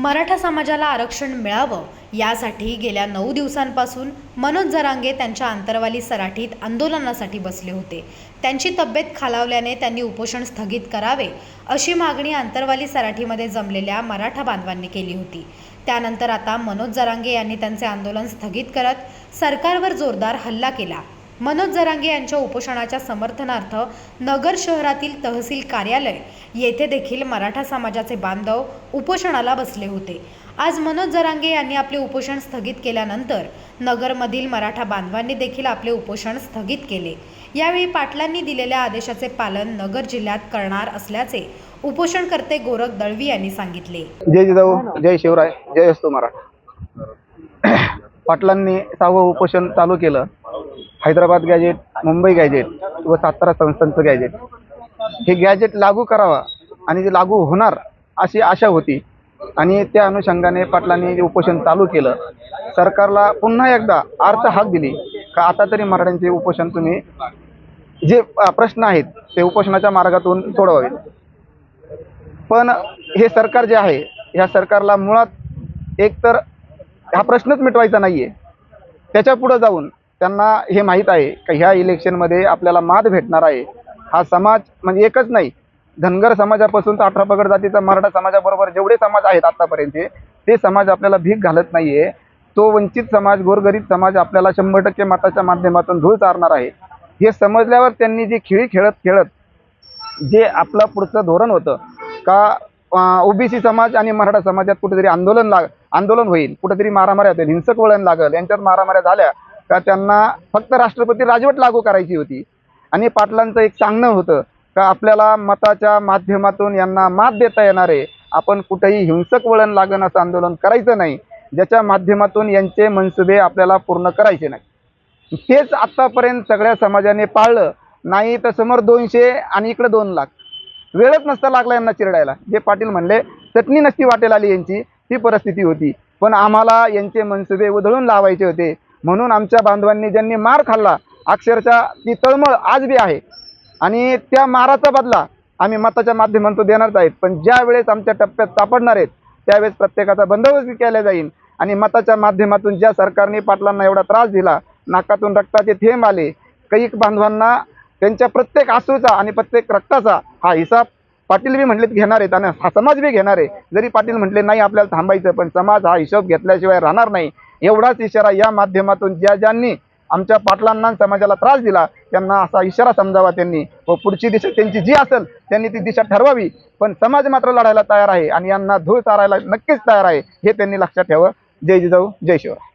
मराठा समाजाला आरक्षण मिळावं यासाठी गेल्या 9 दिवसांपासून मनोज जरांगे त्यांच्या आंतरवाली सराटीत आंदोलनासाठी बसले होते। त्यांची तब्येत खालावल्याने त्यांनी उपोषण स्थगित करावे अशी मागणी आंतरवाली सराटीमध्ये जमलेल्या मराठा बांधवांनी केली होती। त्यानंतर आता मनोज जरांगे यांनी त्यांचे आंदोलन स्थगित करत सरकारवर जोरदार हल्ला केला। मनोज जरांगे यांच्या उपोषणाच्या समर्थनार्थ नगर शहरातील तहसील कार्यालय येथे देखील मराठा समाजाचे बांधव उपोषणाला बसले होते। आज मनोज जरांगे यांनी आपले उपोषण स्थगित केल्यानंतर नगरमधील मराठा बांधवांनी देखील आपले उपोषण स्थगित केले। यावेळी पाटलांनी दिलेल्या आदेशाचे पालन नगर जिल्ह्यात करणार असल्याचे उपोषणकर्ते गोरख दळवी यांनी सांगितले। जय जिजाऊ, जय शिवराय, जय असतो मराठा। पाटलांनी 6वं उपोषण चालू केलं। हैदराबाद गॅजेट, मुंबई गॅजेट व सातारा संस्थांचं गॅजेट हे गॅजेट लागू करावा आणि ते लागू होणार अशी आशा होती आणि त्या अनुषंगाने पाटलांनी उपोषण चालू केलं। सरकारला पुन्हा एकदा अर्थ हाक दिली का आता तरी मराठ्यांचे उपोषण तुम्ही जे प्रश्न आहेत ते उपोषणाच्या मार्गातून सोडवावे। पण हे सरकार जे आहे ह्या सरकारला मुळात एकतर हा प्रश्नच मिटवायचा नाहीये। त्याच्या पुढे जाऊन त्यांना हे माहीत आहे की ह्या इलेक्शनमध्ये आपल्याला मात भेटणार आहे। हा समाज म्हणजे एकच नाही, धनगर समाजापासून तर 18 पगड जातीचा मराठा समाजाबरोबर जेवढे समाज आहेत आतापर्यंत ते समाज आपल्याला भीक घालत नाहीये। तो वंचित समाज, गोरगरीब समाज आपल्याला 100% मताच्या माध्यमातून धूळ चारणार आहे। हे समजल्यावर त्यांनी जी खेळी खेळत जे आपलं पुढचं धोरण होतं का ओबीसी समाज आणि मराठा समाजात कुठेतरी आंदोलन होईल, कुठेतरी मारामाऱ्या होतील, हिंसक वळण लागल, यांच्यात मारामाऱ्या झाल्या का त्यांना फक्त राष्ट्रपती राजवट लागू करायची होती। आणि पाटलांचं एक सांगणं होतं का आपल्याला मताच्या माध्यमातून यांना मात देता येणार आहे, आपण कुठेही हिंसक वळण लागण असं आंदोलन करायचं नाही, ज्याच्या माध्यमातून यांचे मनसुबे आपल्याला पूर्ण करायचे नाही। तेच आत्तापर्यंत सगळ्या समाजाने पाळलं नाही तर समोर 200 आणि इकडे 2 लाख वेळच नसता लागला यांना चिरडायला। जे पाटील म्हणले चटणी नसती वाटेल आली यांची ती परिस्थिती होती। पण आम्हाला यांचे मनसुबे उधळून लावायचे होते म्हणून आमच्या बांधवांनी ज्यांनी मार खाल्ला अक्षरशः ती तळमळ आज बी आहे आणि त्या माराचा बदला आम्ही मताच्या माध्यमातून देणारच आहेत। पण ज्या वेळेस आमच्या टप्प्यात सापडणार आहेत त्यावेळेस प्रत्येकाचा बंदोबस्त केला जाईल आणि मताच्या माध्यमातून ज्या सरकारने पाटलांना एवढा त्रास दिला, नाकातून रक्ताचे थेंब आले, कैक बांधवांना त्यांच्या प्रत्येक आसूचा आणि प्रत्येक रक्ताचा हा हिसाब पाटील बी म्हटलेत घेणार आहेत आणि हा समाज बी घेणार आहे। जरी पाटील म्हटले नाही आपल्याला थांबायचं पण समाज हा हिशोब घेतल्याशिवाय राहणार नाही। एवढाच इशारा या माध्यमातून ज्यांनी आमच्या पाटलांना समाजाला त्रास दिला त्यांना असा इशारा समजावा त्यांनी व पुढची दिशा त्यांची जी असेल त्यांनी ती दिशा ठरवावी। पण समाज मात्र लढायला तयार आहे आणि यांना धूळ चारायला नक्कीच तयार आहे हे त्यांनी लक्षात ठेवावं। जय जिजाऊ, जय शिवराय।